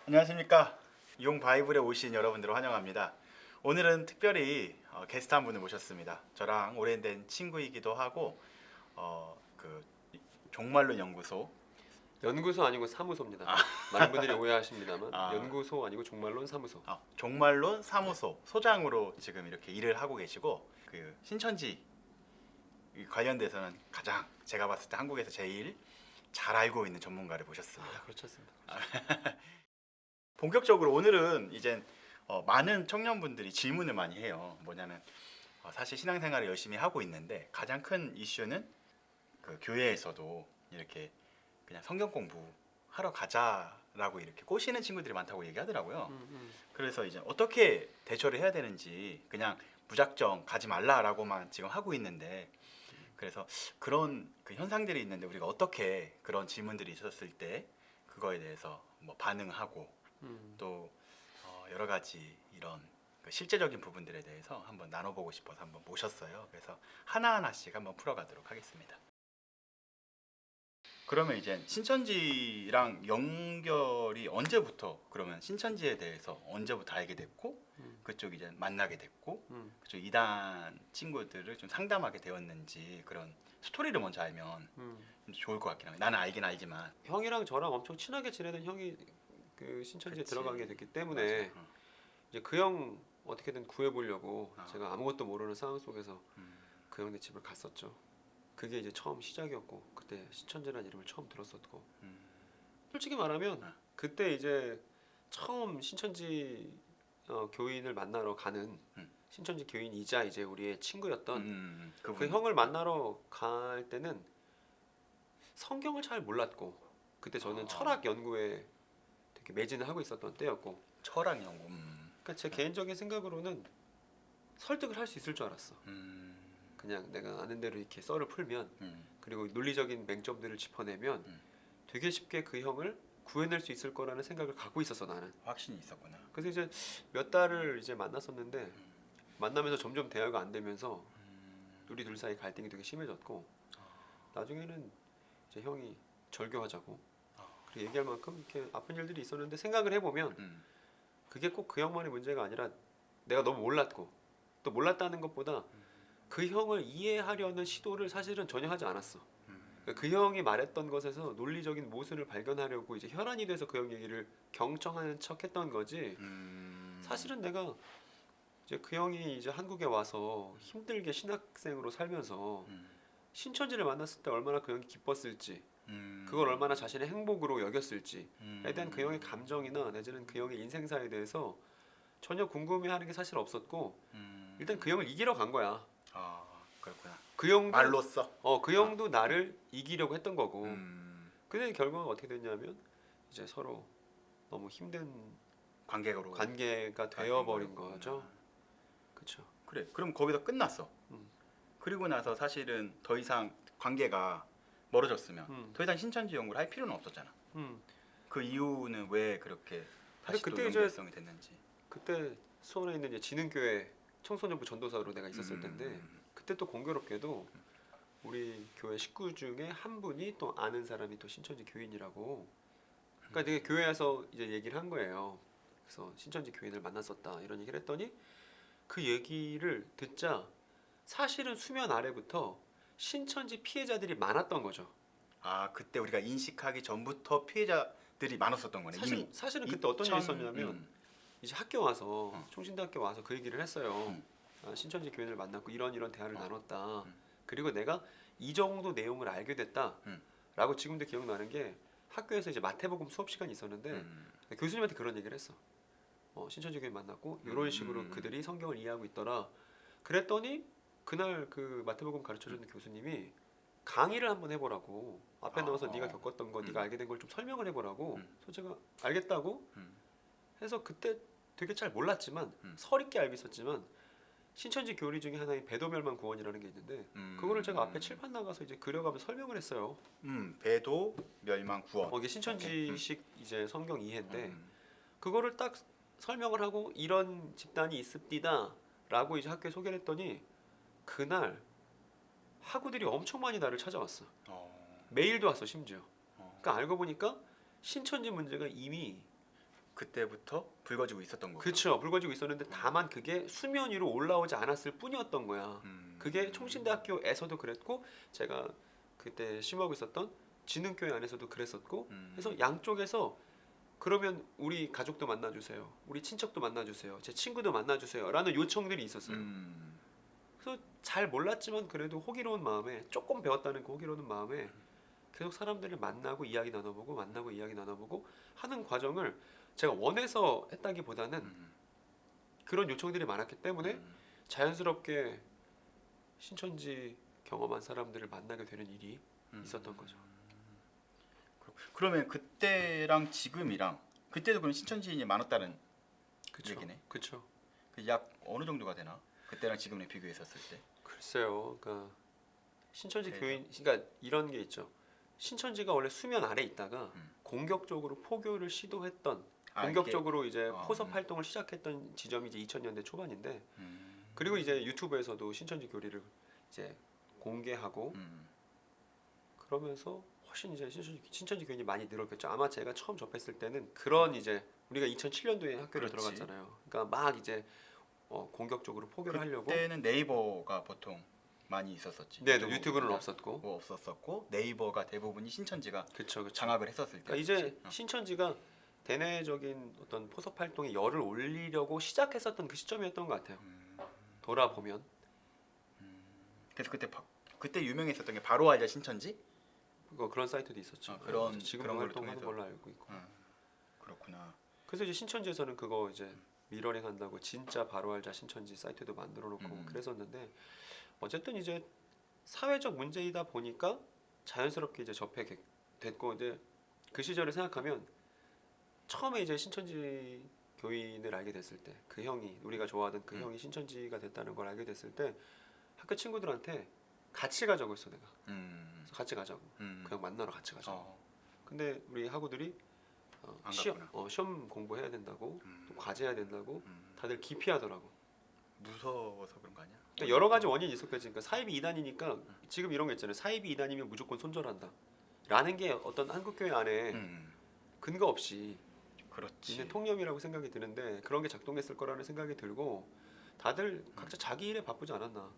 안녕하십니까. 용 바이블에 오신 여러분들을 환영합니다. 오늘은 특별히 게스트 한 분을 모셨습니다. 저랑 오래된 친구이기도 하고 그 종말론 연구소 연구소 아니고 사무소입니다. 많은 분들이 오해하십니다만 아. 연구소 아니고 종말론 사무소. 종말론 사무소 소장으로 지금 이렇게 일을 하고 계시고 그 신천지 관련돼서는 가장 제가 봤을 때 한국에서 제일 잘 알고 있는 전문가를 모셨습니다. 그렇지 않습니다. 본격적으로 오늘은 이제 많은 청년분들이 질문을 많이 해요. 뭐냐면 사실 신앙생활을 열심히 하고 있는데 가장 큰 이슈는 그 교회에서도 이렇게 그냥 성경 공부하러 가자라고 이렇게 꼬시는 친구들이 많다고 얘기하더라고요. 그래서 이제 어떻게 대처를 해야 되는지 그냥 무작정 가지 말라라고만 지금 하고 있는데 그래서 그런 그 현상들이 있는데 우리가 어떻게 그런 질문들이 있었을 때 그거에 대해서 뭐 반응하고 또 여러 가지 이런 그 실제적인 부분들에 대해서 한번 나눠보고 싶어서 한번 모셨어요. 그래서 하나하나씩 한번 풀어가도록 하겠습니다. 그러면 이제 신천지랑 연결이 언제부터 그러면 신천지에 대해서 언제부터 알게 됐고 그쪽 이제 만나게 됐고 그쪽 이단 친구들을 좀 상담하게 되었는지 그런 스토리를 먼저 알면 좋을 것 같긴 해요. 나는 알긴 알지만 형이랑 저랑 엄청 친하게 지내던 형이 그 신천지에 그치. 들어가게 됐기 때문에 맞아. 이제 그 형 어떻게든 구해보려고 어. 제가 아무것도 모르는 상황 속에서 음. 그 형네 집을 갔었죠. 그게 이제 처음 시작이었고 그때 신천지라는 이름을 처음 들었었고 음. 솔직히 말하면 어. 그때 이제 처음 신천지 교인을 만나러 가는 신천지 교인이자 이제 우리의 친구였던 그 그분. 형을 만나러 갈 때는 성경을 잘 몰랐고 그때 저는 철학 연구에 되게 매진을 하고 있었던 때였고 철학 연구. 그러니까 제 개인적인 생각으로는 설득을 할 수 있을 줄 알았어. 그냥 내가 아는 대로 이렇게 썰을 풀면 그리고 논리적인 맹점들을 짚어내면 되게 쉽게 그 형을 구해낼 수 있을 거라는 생각을 갖고 있었어 나는. 확신이 있었구나. 그래서 이제 몇 달을 이제 만났었는데 만나면서 점점 대화가 안 되면서 우리 둘 사이 갈등이 되게 심해졌고 나중에는 이제 형이 절교하자고 그리고 얘기할 만큼 이렇게 아픈 일들이 있었는데 생각을 해보면 그게 꼭 그 형만의 문제가 아니라 내가 너무 몰랐고 또 몰랐다는 것보다 그 형을 이해하려는 시도를 사실은 전혀 하지 않았어. 그러니까 그 형이 말했던 것에서 논리적인 모순을 발견하려고 이제 혈안이 돼서 그 형 얘기를 경청하는 척했던 거지. 사실은 내가 이제 그 형이 이제 한국에 와서 힘들게 신학생으로 살면서 신천지를 만났을 때 얼마나 그 형이 기뻤을지, 그걸 얼마나 자신의 행복으로 여겼을지에 대한 그 형의 감정이나 내지는 그 형의 인생사에 대해서 전혀 궁금해하는 게 사실 없었고 일단 그 형을 이기러 간 거야. 그렇구나. 그 형도 말로써. 그 형도 나를 이기려고 했던 거고. 음. 근데 결과가 어떻게 됐냐면 이제 서로 너무 힘든 관계로 관계가 되어버린 거죠. 그렇죠. 그래. 그럼 거기서 끝났어. 그리고 나서 사실은 더 이상 관계가 멀어졌으면 더 이상 신천지 연구를 할 필요는 없었잖아. 그 이유는 왜 그렇게 다시 또 그때 이제 연결성이 됐는지. 그때 수원에 있는 이제 진흥교회 청소년부 전도사로 내가 있었을 텐데 그때 또 공교롭게도 우리 교회 식구 중에 한 분이 또 아는 사람이 또 신천지 교인이라고. 그러니까 되게 교회에서 이제 얘기를 한 거예요. 그래서 신천지 교인을 만났었다 이런 얘기를 했더니 그 얘기를 듣자 사실은 수면 아래부터 신천지 피해자들이 많았던 거죠. 그때 우리가 인식하기 전부터 피해자들이 많았었던 거네. 이미. 사실은 그때 어떤 일이 2000, 있었냐면 이제 학교 와서 총신대학교 와서 그 얘기를 했어요. 신천지 교인을 만났고 이런 대화를 나눴다. 그리고 내가 이 정도 내용을 알게 됐다라고 지금도 기억나는 게 학교에서 이제 마태복음 수업 시간이 있었는데 교수님한테 그런 얘기를 했어. 신천지 교인 만났고 이런 식으로 그들이 성경을 이해하고 있더라. 그랬더니 그날 그 마태복음 가르쳐주는 교수님이 강의를 한번 해보라고 앞에 나와서 네가 겪었던 거 네가 알게 된 걸 좀 설명을 해보라고. 그래서 제가 알겠다고 해서 그때 되게 잘 몰랐지만 설있게 알고 있었지만 신천지 교리 중에 하나인 배도멸망 구원이라는 게 있는데 그거를 제가 앞에 칠판 나가서 이제 그려가며 설명을 했어요. 배도 멸망 구원. 이게 신천지식 이제 성경 이해인데 그거를 딱 설명을 하고 이런 집단이 있습니다라고 이제 학교에 소개를 했더니 그날 학우들이 엄청 많이 나를 찾아왔어. 메일도 왔어 심지어. 그러니까 알고 보니까 신천지 문제가 이미 그때부터 불거지고 있었던 거고. 그쵸, 불거지고 있었는데 다만 그게 수면 위로 올라오지 않았을 뿐이었던 거야. 그게 총신대학교에서도 그랬고 제가 그때 심하고 있었던 진흥교회 안에서도 그랬었고 그래서 양쪽에서 그러면 우리 가족도 만나주세요, 우리 친척도 만나주세요, 제 친구도 만나주세요라는 요청들이 있었어요. 그래서 잘 몰랐지만 그래도 호기로운 마음에 조금 배웠다는 그 호기로운 마음에 계속 사람들을 만나고 이야기 나눠보고 만나고 이야기 나눠보고 하는 과정을 제가 원해서 했다기보다는 그런 요청들이 많았기 때문에 자연스럽게 신천지 경험한 사람들을 만나게 되는 일이 있었던 거죠. 그러면 그때랑 지금이랑 그때도 그럼 신천지인이 많았다는 그쵸. 얘기네. 그쵸. 그 약 어느 정도가 되나? 그때랑 지금을 비교했었을 때. 글쎄요. 그러니까 신천지 대략. 교인, 그러니까 이런 게 있죠. 신천지가 원래 수면 아래 있다가 공격적으로 포교를 시도했던, 공격적으로 이제 포섭 활동을 시작했던 지점이 이제 2000년대 초반인데, 그리고 이제 유튜브에서도 신천지 교리를 이제 공개하고 그러면서 훨씬 이제 신천지 교인이 많이 늘었겠죠. 아마 제가 처음 접했을 때는 그런 이제 우리가 2007년도에 학교를 그렇지. 들어갔잖아요. 그러니까 막 이제 공격적으로 포교를 하려고. 그때는 네이버가 보통 많이 있었었지. 네, 유튜브는 없었고. 없었었고 네이버가 대부분이 신천지가 그쵸. 장악을 했었을 때. 그러니까 이제 신천지가 대내적인 어떤 포섭 활동에 열을 올리려고 시작했었던 그 시점이었던 것 같아요. 돌아보면. 그래서 그때 유명했었던 게 바로 알자 신천지? 그런 사이트도 있었죠. 그런 지금 그런 걸 활동하는 통해서. 걸로 알고 있고. 그렇구나. 그래서 이제 신천지에서는 그거 이제 미러링 한다고 진짜 바로 알자 신천지 사이트도 만들어 놓고 그랬었는데, 어쨌든 이제 사회적 문제이다 보니까 자연스럽게 이제 접하게 됐고, 이제 그 시절을 생각하면 처음에 이제 신천지 교인을 알게 됐을 때, 그 형이, 우리가 좋아하던 그 형이 신천지가 됐다는 걸 알게 됐을 때 학교 친구들한테 같이 가자고 했어, 내가. 그래서 같이 가자고. 그냥 만나러 같이 가자고. 근데 우리 학우들이 안 시험 공부해야 된다고, 또 과제해야 된다고 다들 기피하더라고. 무서워서 그런 거 아니야? 그러니까 여러 가지 원인이 있었겠지. 그러니까 사이비 이단이니까 지금 이런 게 있잖아요. 사이비 이단이면 무조건 손절한다 라는 게 어떤 한국교회 안에 근거 없이 그렇지. 있는 통념이라고 생각이 드는데, 그런 게 작동했을 거라는 생각이 들고 다들 각자 자기 일에 바쁘지 않았나.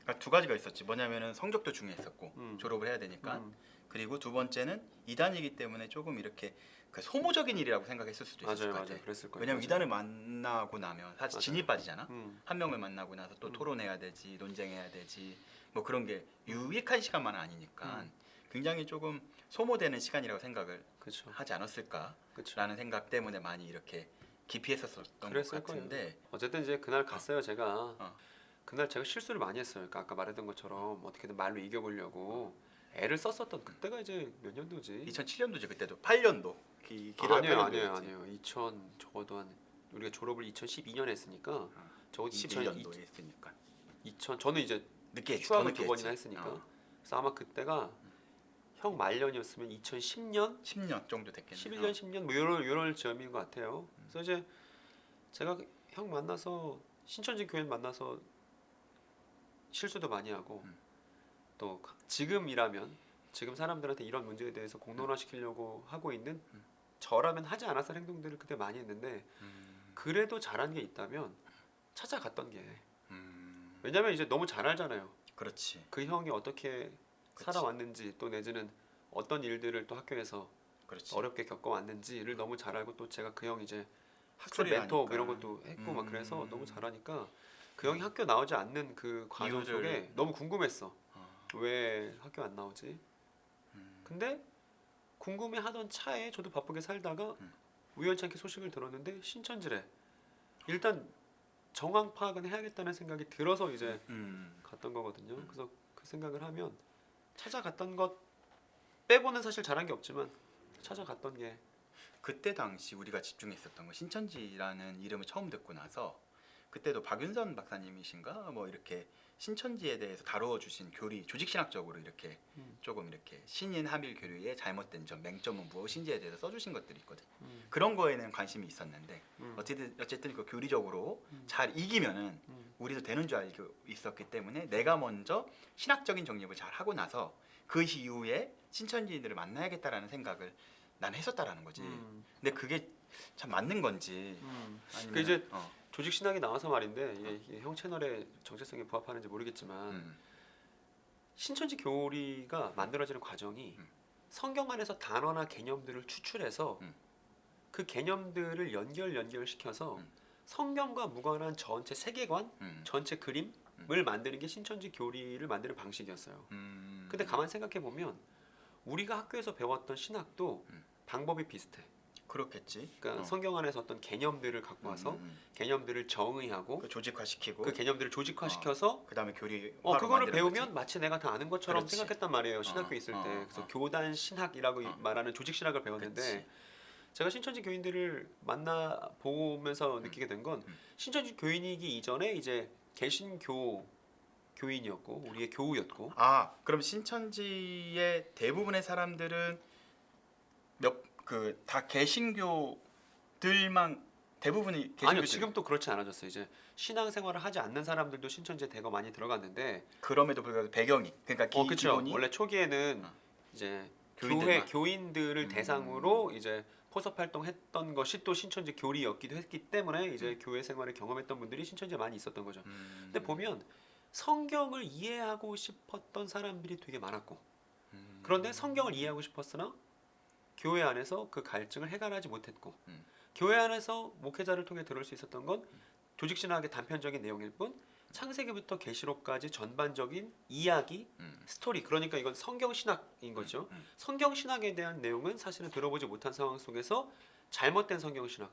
그러니까 두 가지가 있었지. 뭐냐면은 성적도 중요했었고 졸업을 해야 되니까. 그리고 두 번째는 이단이기 때문에 조금 이렇게 그 소모적인 일이라고 생각했을 수도 있을 것 같아. 맞아요. 그랬을 거예요. 왜냐면 맞아요. 이단을 만나고 나면 사실 맞아요. 진이 빠지잖아. 한 명을 만나고 나서 또 음. 토론해야 되지, 논쟁해야 되지, 뭐 그런 게 유익한 시간만은 아니니까 굉장히 조금 소모되는 시간이라고 생각을 그렇죠. 하지 않았을까라는 그렇죠. 생각 때문에 많이 이렇게 기피했었던 것 그랬을 같은데. 어쨌든 이제 그날 갔어요. 제가. 어. 그날 제가 실수를 많이 했어요. 그러니까 아까 말했던 것처럼 어떻게든 말로 이겨보려고 애를 썼었던 그때가 이제 몇 년도지? 2007년도지 그때도 8년도. 아니에요. 2000 적어도 한 우리가 졸업을 2012년에 했으니까 적어도 11년도에 했으니까 2000 저는 이제 늦게 했지. 휴학을 더 두 늦게 번이나 했지. 했으니까. 그래서 아마 그때가 형 말년이었으면 2010년, 10년 정도 됐겠네. 11년, 10년 뭐 이런 지점인 것 같아요. 그래서 이제 제가 형 만나서 신천지 교인 만나서 실수도 많이 하고 또 지금이라면 지금 사람들한테 이런 문제에 대해서 공론화시키려고 하고 있는 저라면 하지 않았을 행동들을 그때 많이 했는데, 그래도 잘한 게 있다면 찾아갔던 게, 왜냐면 이제 너무 잘 알잖아요. 그렇지. 그 형이 어떻게 그치. 살아왔는지, 또 내지는 어떤 일들을 또 학교에서 그렇지. 어렵게 겪어왔는지를 너무 잘 알고, 또 제가 그 형 이제 학습 스토리를 멘토 뭐 아니까. 이런 것도 했고 막 그래서 너무 잘하니까 그 형이 학교 나오지 않는 그 과정 이유를- 속에 너무 궁금했어. 왜 학교 안 나오지? 근데 궁금해하던 차에 저도 바쁘게 살다가 우연찮게 소식을 들었는데 신천지래. 일단 정황 파악은 해야겠다는 생각이 들어서 이제 갔던 거거든요. 그래서 그 생각을 하면 찾아갔던 것 빼고는 사실 잘한 게 없지만 찾아갔던 게. 그때 당시 우리가 집중했었던 거 신천지라는 이름을 처음 듣고 나서 그때도 박윤선 박사님이신가 뭐 이렇게 신천지에 대해서 다루어 주신 교리 조직신학적으로 이렇게 조금 이렇게 신인 하밀 교류의 잘못된 점, 맹점은 무엇, 신지에 대해서 써주신 것들이 있거든. 그런 거에는 관심이 있었는데 어쨌든 그 교리적으로 잘 이기면은 우리도 되는 줄 알고 있었기 때문에 내가 먼저 신학적인 정립을 잘 하고 나서 그 이후에 신천지인들을 만나야겠다라는 생각을 난 했었다라는 거지. 근데 그게 참 맞는 건지 아니면 그 이제 조직 신학이 나와서 말인데 이게 형 채널의 정체성에 부합하는지 모르겠지만 신천지 교리가 만들어지는 과정이 성경 안에서 단어나 개념들을 추출해서 그 개념들을 연결시켜서 성경과 무관한 전체 세계관, 전체 그림을 만드는 게 신천지 교리를 만드는 방식이었어요. 근데 가만 생각해 보면 우리가 학교에서 배웠던 신학도 방법이 비슷해. 그렇겠지. 그러니까 성경 안에서 어떤 개념들을 갖고 와서 개념들을 정의하고 그 조직화시키고 그 개념들을 조직화시켜서 그다음에 교리 그거를 배우면 마치 내가 다 아는 것처럼 그렇지. 생각했단 말이에요. 신학교 있을 때. 그래서 교단 신학이라고 말하는 조직 신학을 배웠는데 그치. 제가 신천지 교인들을 만나 보면서 느끼게 된 건 신천지 교인이기 이전에 이제 개신교 교인이었고 우리의 교우였고 그럼 신천지의 대부분의 사람들은 다 개신교들만 대부분이 개신교 아니요 지금 또 그렇지 않아졌어요. 이제 신앙생활을 하지 않는 사람들도 신천지에 대거 많이 들어갔는데 그럼에도 불구하고 배경이 그러니까 그렇죠. 기본이 원래 초기에는 이제 교인들만. 교인들을 대상으로 이제 포섭 활동했던 것이 또 신천지 교리였기도 했기 때문에 이제 교회 생활을 경험했던 분들이 신천지에 많이 있었던 거죠. 근데 보면 성경을 이해하고 싶었던 사람들이 되게 많았고 그런데 성경을 이해하고 싶었으나 교회 안에서 그 갈증을 해결하지 못했고 교회 안에서 목회자를 통해 들을 수 있었던 건 조직신학의 단편적인 내용일 뿐 창세기부터 계시록까지 전반적인 이야기, 스토리 그러니까 이건 성경신학인 거죠. 성경신학에 대한 내용은 사실은 들어보지 못한 상황 속에서 잘못된 성경신학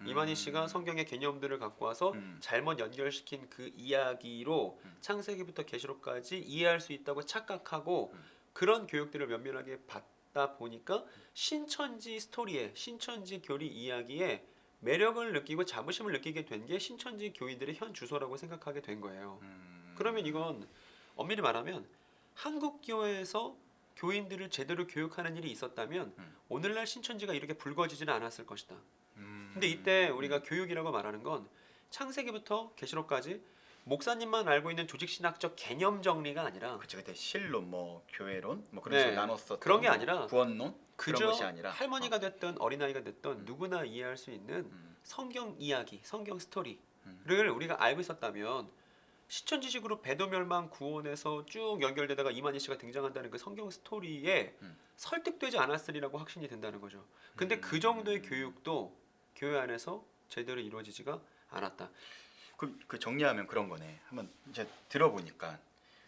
이만희 씨가 성경의 개념들을 갖고 와서 잘못 연결시킨 그 이야기로 창세기부터 계시록까지 이해할 수 있다고 착각하고 그런 교육들을 면밀하게 받다 보니까 신천지 스토리에 신천지 교리 이야기에 매력을 느끼고 자부심을 느끼게 된 게 신천지 교인들의 현 주소라고 생각하게 된 거예요. 그러면 이건 엄밀히 말하면 한국 교회에서 교인들을 제대로 교육하는 일이 있었다면 오늘날 신천지가 이렇게 붉어지지는 않았을 것이다. 근데 이때 우리가 교육이라고 말하는 건 창세기부터 계시록까지 목사님만 알고 있는 조직신학적 개념 정리가 아니라 그치 그때 실론 뭐 교회론 뭐 그런 식으로 나눴었던 그런 게 아니라 구원론 그저 그런 것이 아니라 할머니가 됐든 어린아이가 됐든 누구나 이해할 수 있는 성경 이야기, 성경 스토리를 우리가 알고 있었다면 신천지식으로 배도멸망 구원에서 쭉 연결되다가 이만희 씨가 등장한다는 그 성경 스토리에 설득되지 않았으리라고 확신이 된다는 거죠. 근데 그 정도의 교육도 교회 안에서 제대로 이루어지지가 않았다. 그 정리하면 그런 거네. 한번 이제 들어보니까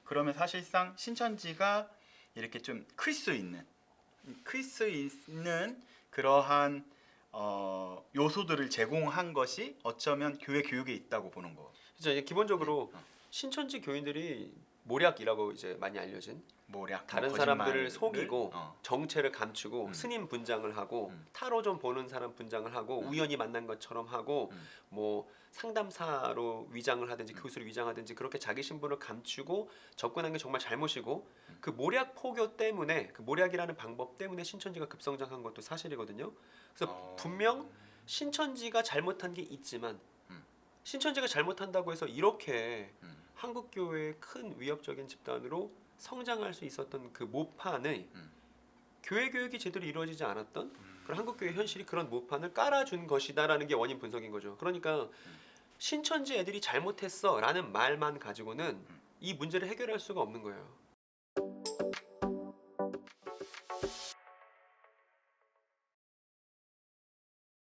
그러면 사실상 신천지가 이렇게 좀 클 수 있는 그러한 요소들을 제공한 것이 어쩌면 교회 교육에 있다고 보는 거. 그래서 이제 기본적으로 신천지 교인들이 모략이라고 이제 많이 알려진 모략, 다른 거짓말을, 사람들을 속이고 정체를 감추고 스님 분장을 하고 타로 좀 보는 사람 분장을 하고 우연히 만난 것처럼 하고 뭐 상담사로 위장을 하든지 교수로 위장하든지 그렇게 자기 신분을 감추고 접근한 게 정말 잘못이고 그 모략 포교 때문에 그 모략이라는 방법 때문에 신천지가 급성장한 것도 사실이거든요. 그래서 분명 신천지가 잘못한 게 있지만 신천지가 잘못한다고 해서 이렇게 한국 교회의 큰 위협적인 집단으로 성장할 수 있었던 그 모판의 교회 교육이 제대로 이루어지지 않았던 그런 한국 교회 현실이 그런 모판을 깔아준 것이다라는 게 원인 분석인 거죠. 그러니까 신천지 애들이 잘못했어라는 말만 가지고는 이 문제를 해결할 수가 없는 거예요.